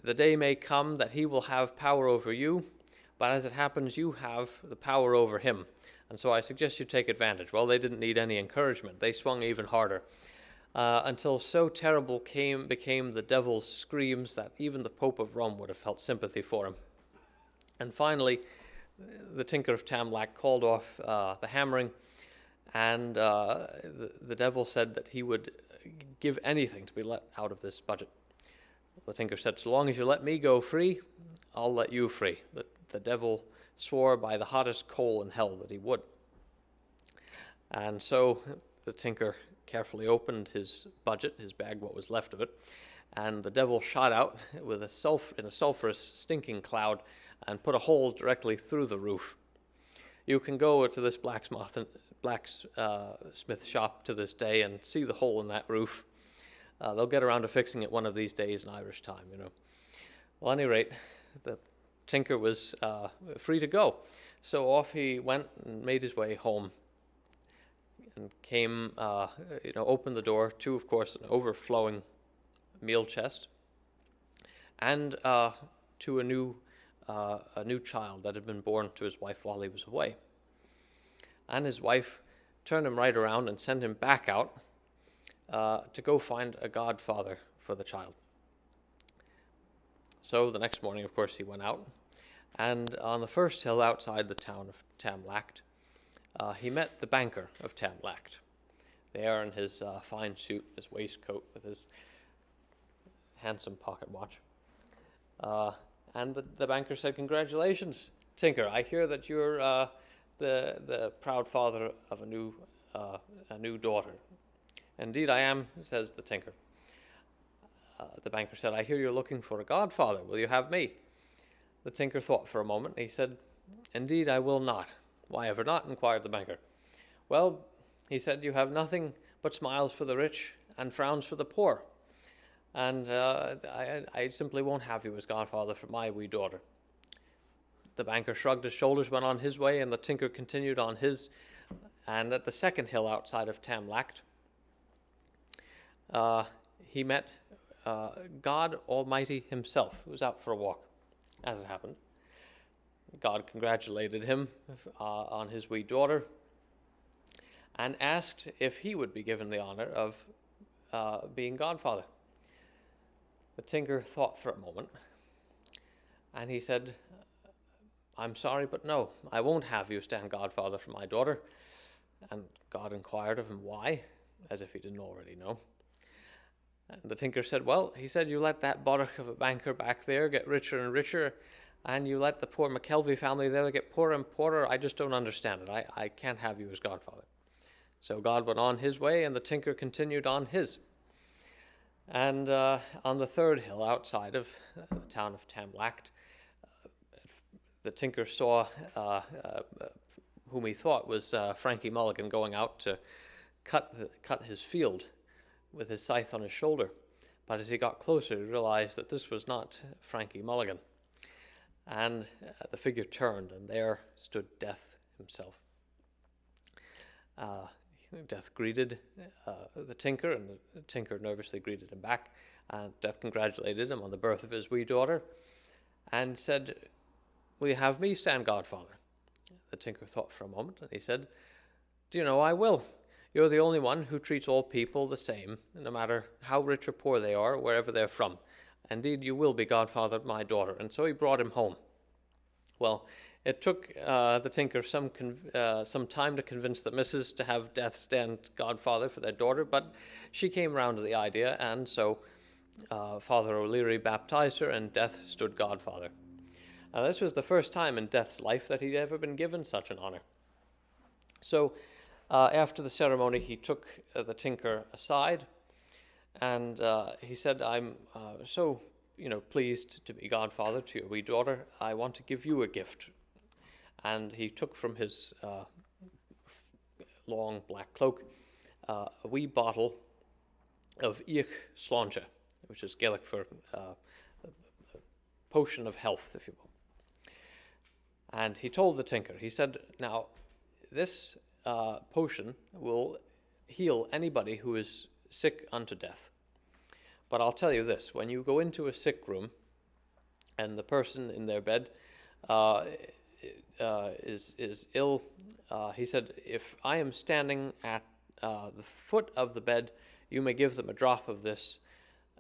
The day may come that he will have power over you, but as it happens, you have the power over him. And so I suggest you take advantage." Well, they didn't need any encouragement. They swung even harder, until so terrible became the devil's screams that even the Pope of Rome would have felt sympathy for him. And finally, the Tinker of Tamlacht called off the hammering, and the devil said that he would give anything to be let out of this budget. The tinker said, "So long as you let me go free, I'll let you free." The devil swore by the hottest coal in hell that he would. And so the tinker carefully opened his budget, his bag, what was left of it, and the devil shot out with in a sulphurous, stinking cloud and put a hole directly through the roof. "You can go to this blacksmith shop to this day and see the hole in that roof. They'll get around to fixing it one of these days in Irish time, you know. Well, at any rate, the tinker was free to go. So off he went and made his way home and came, opened the door to, of course, an overflowing meal chest and to a new child that had been born to his wife while he was away. And his wife turned him right around and sent him back out to go find a godfather for the child. So the next morning, of course, he went out, and on the first hill outside the town of Tamlacht, he met the banker of Tamlacht, there in his fine suit, his waistcoat, with his handsome pocket watch. And the banker said, "Congratulations, Tinker. I hear that you're the proud father of a new daughter." "Indeed I am," says the tinker. The banker said, "I hear you're looking for a godfather. Will you have me?" The tinker thought for a moment. He said, "Indeed I will not." "Why ever not?" inquired the banker. "Well," he said, "you have nothing but smiles for the rich and frowns for the poor. And I simply won't have you as godfather for my wee daughter." The banker shrugged his shoulders, went on his way, and the tinker continued on his. And at the second hill outside of Tamlacht, he met God Almighty himself, who was out for a walk, as it happened. God congratulated him on his wee daughter and asked if he would be given the honor of being godfather. The tinker thought for a moment, and he said, "I'm sorry, but no, I won't have you stand godfather for my daughter." And God inquired of him why, as if he didn't already know. And the tinker said, "Well," he said, "you let that bottock of a banker back there get richer and richer, and you let the poor McKelvey family there get poorer and poorer. I just don't understand it. I can't have you as godfather." So God went on his way, and the tinker continued on his. And on the third hill outside of the town of Tamlacht, the tinker saw whom he thought was Frankie Mulligan going out to cut his field with his scythe on his shoulder. But as he got closer, he realized that this was not Frankie Mulligan. And the figure turned, and there stood Death himself. Death greeted the tinker, and the tinker nervously greeted him back. And Death congratulated him on the birth of his wee daughter and said, "Will you have me stand godfather?" The tinker thought for a moment, and he said, "Do you know, I will. You're the only one who treats all people the same, no matter how rich or poor they are, wherever they're from. Indeed, you will be godfather of my daughter." And so he brought him home. Well, it took the tinker some time to convince the missus to have Death stand godfather for their daughter, but she came round to the idea, and so Father O'Leary baptized her, and Death stood godfather. This was the first time in Death's life that he'd ever been given such an honor. So after the ceremony, he took the tinker aside, and he said, "I'm so pleased to be godfather to your wee daughter. I want to give you a gift." And he took from his long black cloak a wee bottle of Íoc Sláinte, which is Gaelic for potion of health, if you will. And he told the tinker, he said, "Now, this potion will heal anybody who is sick unto death. But I'll tell you this, when you go into a sick room and the person in their bed is ill," he said, "if I am standing at the foot of the bed, you may give them a drop of this,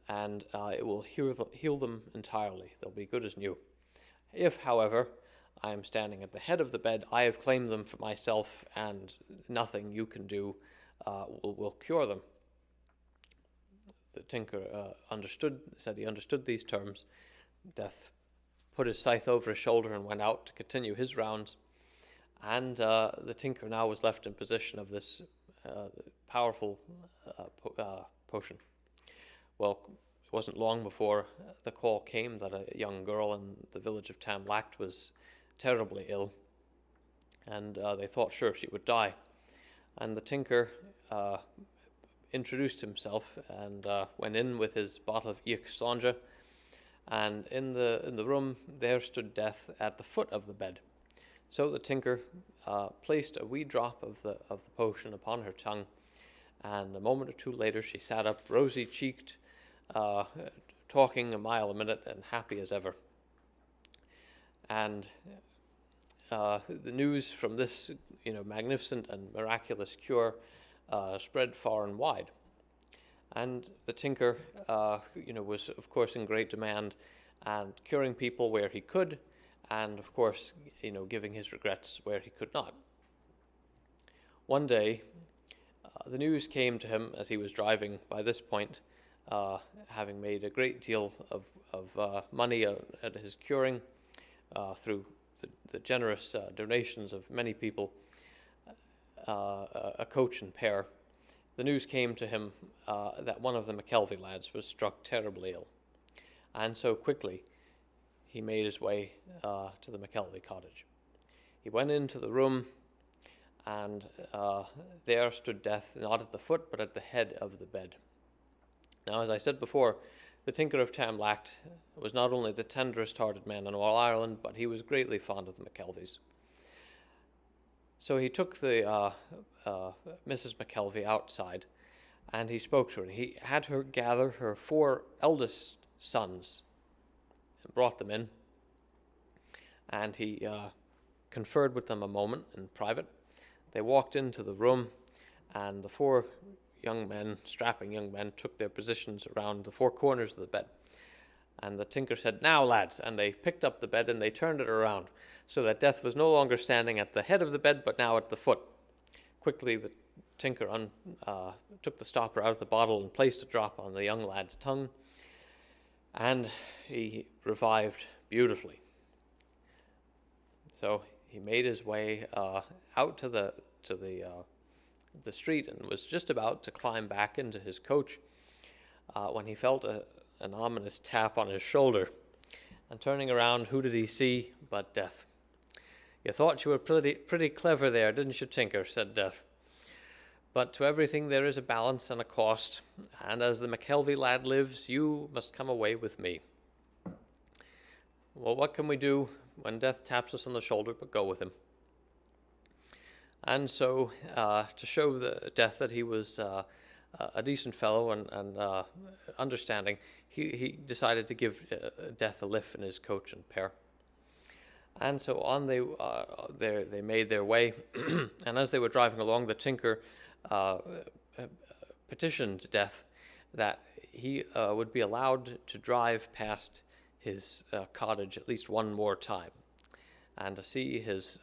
and it will heal them entirely. They'll be good as new. If, however, I am standing at the head of the bed, I have claimed them for myself, and nothing you can do will cure them." The tinker said he understood these terms. Death put his scythe over his shoulder and went out to continue his rounds. And the tinker now was left in possession of this powerful potion. Well, it wasn't long before the call came that a young girl in the village of Tamlacht was terribly ill, and they thought sure she would die. And the tinker introduced himself and went in with his bottle of Singer-songwriter, and in the room there stood Death at the foot of the bed. So the tinker placed a wee drop of the potion upon her tongue, and a moment or two later she sat up, rosy-cheeked, talking a mile a minute and happy as ever. And the news from this, magnificent and miraculous cure spread far and wide. And the tinker, was of course in great demand, and curing people where he could, and of course, giving his regrets where he could not. One day, the news came to him as he was driving. By this point, having made a great deal of money at his curing through the generous donations of many people, a coach and pair, the news came to him that one of the McKelvey lads was struck terribly ill. And so quickly he made his way to the McKelvey cottage. He went into the room, and there stood Death, not at the foot but at the head of the bed. Now, as I said before, the Tinker of Tamlacht was not only the tenderest-hearted man in all Ireland, but he was greatly fond of the McKelveys. So he took the Mrs. McKelvey outside, and he spoke to her. He had her gather her 4 eldest sons and brought them in, and he conferred with them a moment in private. They walked into the room, and the 4 strapping young men, took their positions around the 4 corners of the bed. And the tinker said, "Now, lads," and they picked up the bed and they turned it around, so that Death was no longer standing at the head of the bed, but now at the foot. Quickly, the tinker took the stopper out of the bottle and placed a drop on the young lad's tongue, and he revived beautifully. So he made his way out to the street and was just about to climb back into his coach when he felt an ominous tap on his shoulder. And turning around, who did he see but Death? "You thought you were pretty clever there, didn't you, Tinker?" said Death. "But to everything there is a balance and a cost, and as the McKelvey lad lives, you must come away with me." Well, what can we do when Death taps us on the shoulder but go with him? And so, to show the Death that he was a decent fellow and understanding, he decided to give Death a lift in his coach and pair. And so on they made their way, and as they were driving along, the tinker petitioned Death that he would be allowed to drive past his cottage at least one more time, and to see his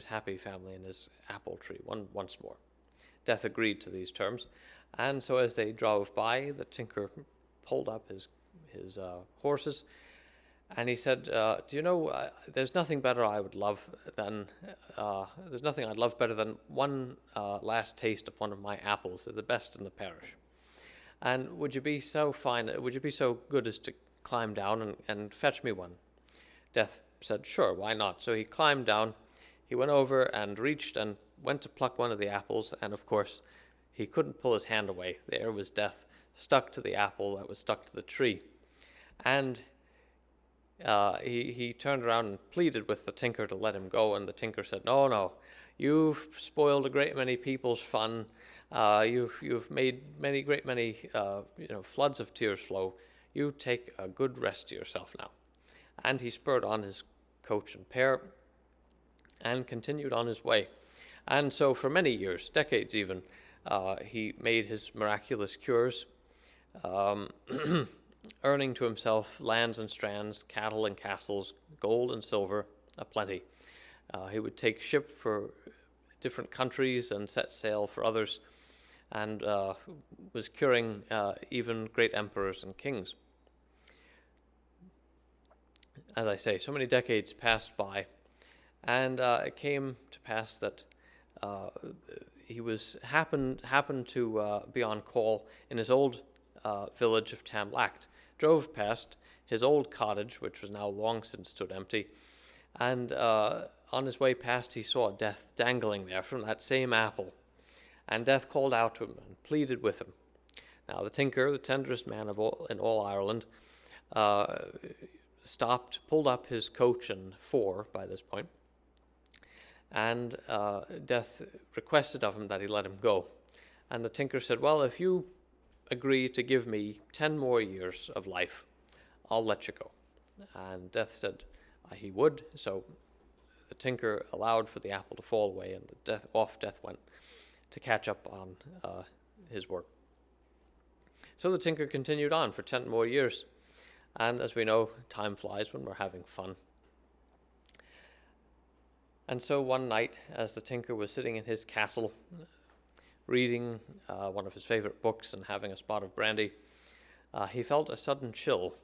happy family and his apple tree once more. Death agreed to these terms, and so as they drove by, the tinker pulled up his horses, and he said, "Do you know, there's nothing better I'd love better than one last taste of one of my apples. They're the best in the parish. And would you be so good as to climb down and fetch me one?" Death said, "Sure, why not?" So he climbed down, he went over and reached and went to pluck one of the apples, and of course he couldn't pull his hand away. There was Death, stuck to the apple that was stuck to the tree. And he turned around and pleaded with the tinker to let him go, and the tinker said, No, you've spoiled a great many people's fun. You've made many floods of tears flow. You take a good rest to yourself now." And he spurred on his coach and pair and continued on his way. And so for many years, decades even, he made his miraculous cures, earning to himself lands and strands, cattle and castles, gold and silver aplenty. He would take ship for different countries and set sail for others, and was curing even great emperors and kings. As I say, so many decades passed by, and it came to pass that he happened to be on call in his old village of Tamlacht, drove past his old cottage, which was now long since stood empty, and on his way past he saw Death dangling there from that same apple. And Death called out to him and pleaded with him. Now the tinker, the tenderest man in all Ireland, stopped, pulled up his coach and four by this point, and Death requested of him that he let him go. And the tinker said, well, if you agree to give me 10 more years of life, I'll let you go. And Death said he would, so the tinker allowed for the apple to fall away, and off Death went to catch up on his work. So the tinker continued on for 10 more years, and as we know, time flies when we're having fun. And so one night, as the tinker was sitting in his castle, reading one of his favorite books and having a spot of brandy, he felt a sudden chill,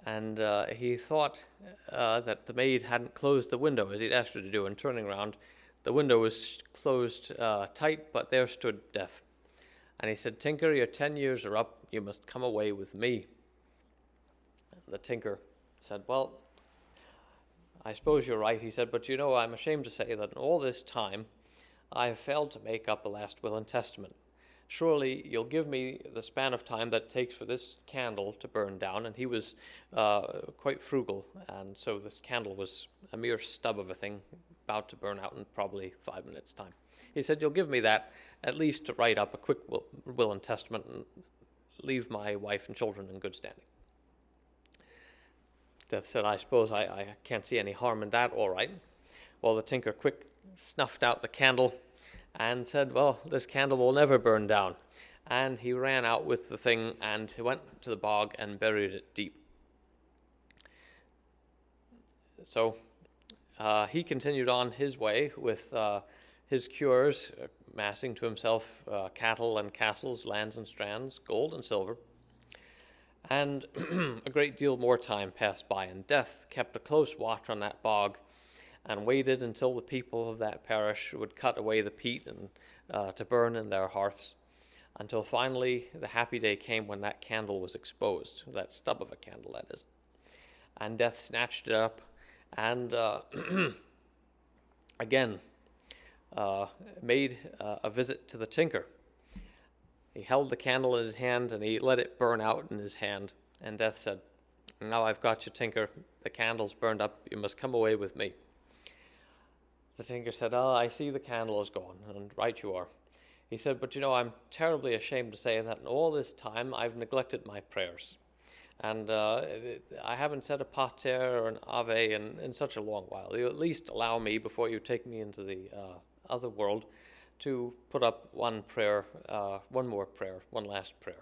and he thought that the maid hadn't closed the window as he'd asked her to do, and turning around, the window was closed tight, but there stood Death. And he said, Tinker, your 10 years are up, you must come away with me. And the tinker said, well, I suppose you're right, he said, but you know, I'm ashamed to say that in all this time, I have failed to make up a last will and testament. Surely you'll give me the span of time that it takes for this candle to burn down. And he was quite frugal, and so this candle was a mere stub of a thing about to burn out in probably 5 minutes' time. He said, you'll give me that at least to write up a quick will and testament and leave my wife and children in good standing. Death said, I suppose I can't see any harm in that, all right. Well, the tinker quick snuffed out the candle and said, well, this candle will never burn down. And he ran out with the thing, and he went to the bog and buried it deep. So he continued on his way with his cures, amassing to himself cattle and castles, lands and strands, gold and silver. And a great deal more time passed by, and Death kept a close watch on that bog and waited until the people of that parish would cut away the peat and to burn in their hearths, until finally the happy day came when that candle was exposed, that stub of a candle, that is. And Death snatched it up and again made a visit to the tinker. He held the candle in his hand and he let it burn out in his hand. And Death said, now I've got you, tinker. The candle's burned up. You must come away with me. The tinker said, oh, I see the candle is gone, and right you are. He said, but you know, I'm terribly ashamed to say that in all this time I've neglected my prayers. And I haven't said a pater or an ave in such a long while. You at least allow me, before you take me into the other world, to put up one more prayer, one last prayer.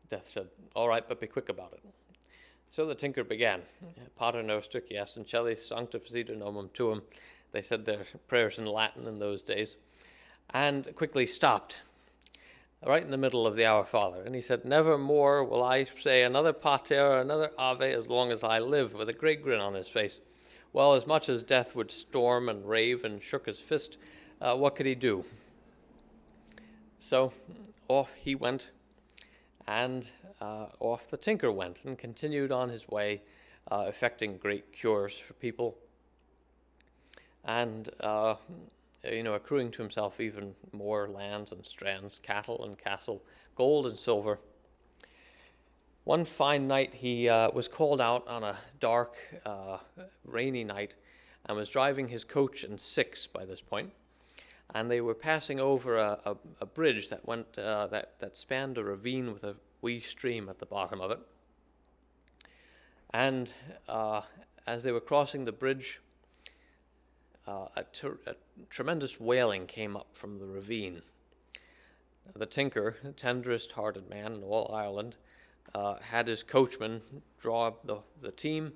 Death said, all right, but be quick about it. So the tinker began. Pater noster, qui est in celi, sancta facita nomen tuum. They said their prayers in Latin in those days. And quickly stopped, right in the middle of the Our Father. And he said, never more will I say another pater or another ave as long as I live, with a great grin on his face. Well, as much as Death would storm and rave and shook his fist, what could he do? So off he went, and off the tinker went, and continued on his way, effecting great cures for people, and accruing to himself even more lands and strands, cattle and castle, gold and silver. One fine night he was called out on a dark, rainy night, and was driving his coach and six by this point. And they were passing over a bridge that went that spanned a ravine with a wee stream at the bottom of it. And as they were crossing the bridge, a tremendous wailing came up from the ravine. The tinker, the tenderest-hearted man in all Ireland, had his coachman draw up the team,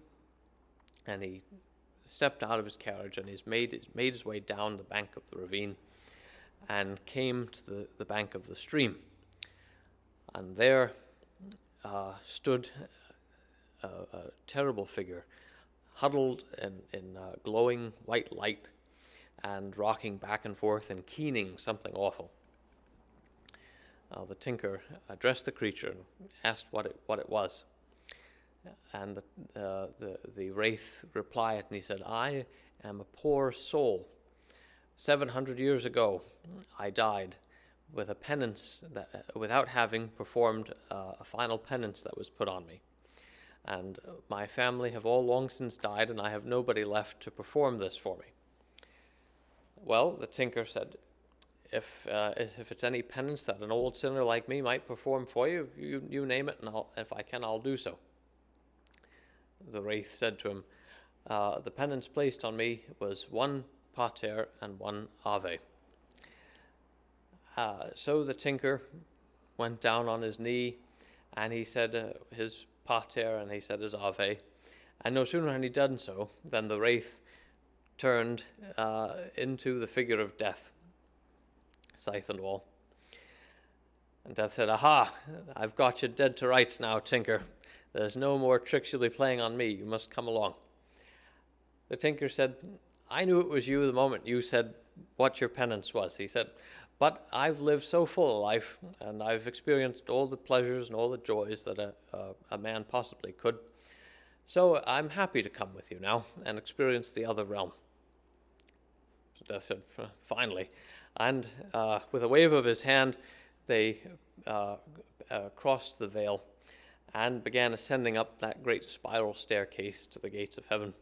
and he stepped out of his carriage and he's made his way down the bank of the ravine and came to the bank of the stream. And there stood a terrible figure, huddled in glowing white light and rocking back and forth and keening something awful. The tinker addressed the creature and asked what it was. And the wraith replied, and he said, I am a poor soul, 700 years ago, I died with a penance without having performed a final penance that was put on me. And my family have all long since died, and I have nobody left to perform this for me. Well, the tinker said, if it's any penance that an old sinner like me might perform for you, you name it, and if I can, I'll do so. The wraith said to him, the penance placed on me was 1 pater and 1 ave. So the tinker went down on his knee, and he said his pater, and he said his ave. And no sooner had he done so than the wraith turned into the figure of Death, scythe and all. And Death said, "Aha, I've got you dead to rights now, tinker. There's no more tricks you'll be playing on me. You must come along." The tinker said, "I knew it was you the moment you said what your penance was." He said, "But I've lived so full a life, and I've experienced all the pleasures and all the joys that a man possibly could. So I'm happy to come with you now and experience the other realm." So Death said, "Finally." And with a wave of his hand, they crossed the veil and began ascending up that great spiral staircase to the gates of heaven.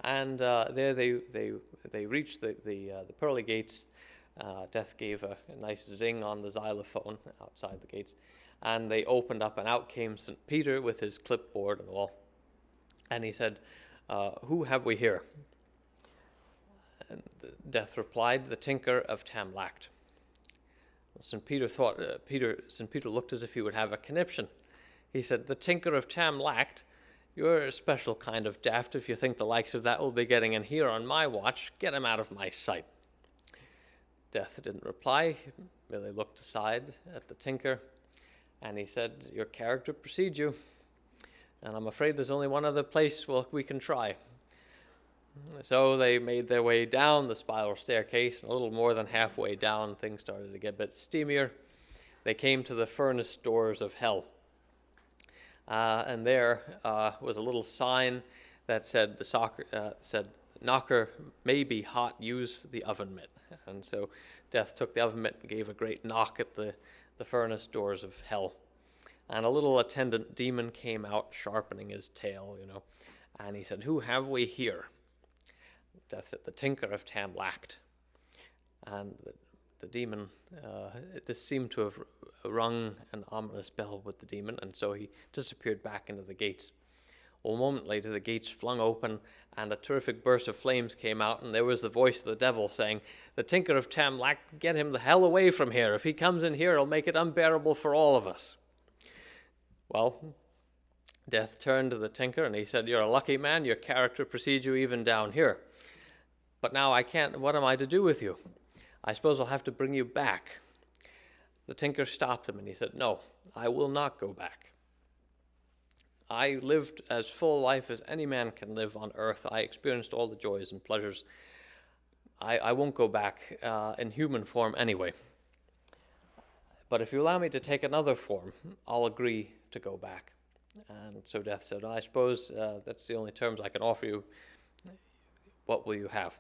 And there they reached the pearly gates. Death gave a nice zing on the xylophone outside the gates, and they opened up, and out came St. Peter with his clipboard and all. And he said, "Who have we here?" And Death replied, "The tinker of Tamlacht." St. Peter thought St. Peter looked as if he would have a conniption. He said, "The tinker of Tamlacht? You're a special kind of daft if you think the likes of that will be getting in here on my watch. Get him out of my sight." Death didn't reply. He merely looked aside at the tinker, and he said, "Your character precedes you, and I'm afraid there's only one other place we can try." So they made their way down the spiral staircase, and a little more than halfway down, things started to get a bit steamier. They came to the furnace doors of hell. And there was a little sign that said, "Knocker may be hot, use the oven mitt." And so Death took the oven mitt and gave a great knock at the furnace doors of hell. And a little attendant demon came out, sharpening his tail, and he said, "Who have we here?" Death said, "The tinker of Tamlacht." And the demon, this seemed to have rung an ominous bell with the demon, and so he disappeared back into the gates. Well, a moment later, the gates flung open, and a terrific burst of flames came out, and there was the voice of the devil saying, "The tinker of Tamlacht, get him the hell away from here. If he comes in here, he'll make it unbearable for all of us." Well, Death turned to the tinker, and he said, "You're a lucky man. Your character precedes you even down here. But now what am I to do with you? I suppose I'll have to bring you back." The tinker stopped him, and he said, "No, I will not go back. I lived as full a life as any man can live on earth. I experienced all the joys and pleasures. I won't go back in human form anyway. But if you allow me to take another form, I'll agree to go back." And so Death said, "I suppose that's the only terms I can offer you. What will you have?"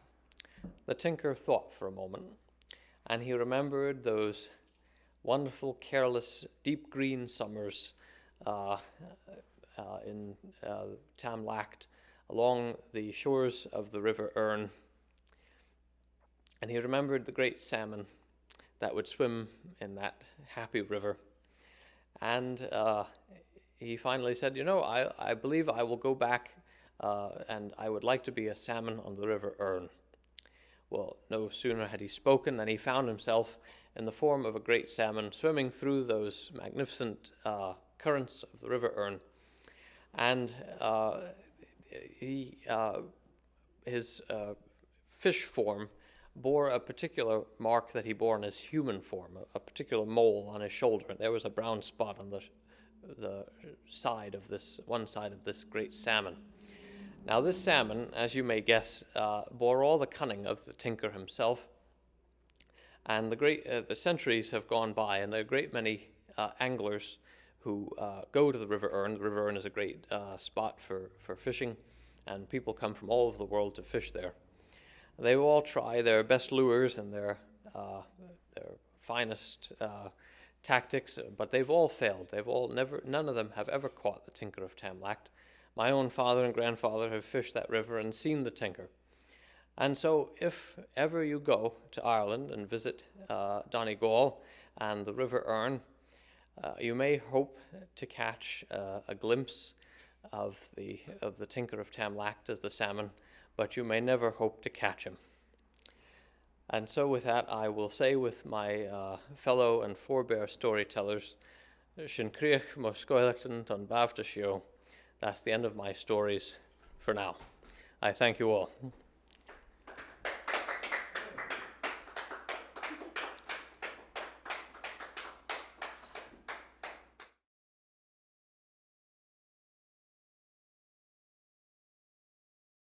The tinker thought for a moment, and he remembered those wonderful, careless, deep green summers in Tamlacht, along the shores of the River Erne. And he remembered the great salmon that would swim in that happy river. And he finally said, I believe I will go back, and I would like to be a salmon on the River Erne." Well, no sooner had he spoken than he found himself in the form of a great salmon swimming through those magnificent currents of the River Erne. And his fish form bore a particular mark that he bore in his human form, a particular mole on his shoulder, and there was a brown spot on the side of one side of this great salmon. Now this salmon, as you may guess, bore all the cunning of the tinker himself, and the centuries have gone by, and there are a great many anglers who go to the River Erne. The River Erne is a great spot for fishing, and people come from all over the world to fish there. They all try their best lures and their finest tactics, but they've all failed. None of them have ever caught the Tinker of Tamlacht. My own father and grandfather have fished that river and seen the Tinker. And so if ever you go to Ireland and visit Donegal and the River Erne, you may hope to catch a glimpse of the Tinker of Tamlacht as the salmon, but you may never hope to catch him. And so with that, I will say with my fellow and forebear storytellers, Sin Criach mo Scoilachtan don Bavta Shio. That's the end of my stories for now. I thank you all.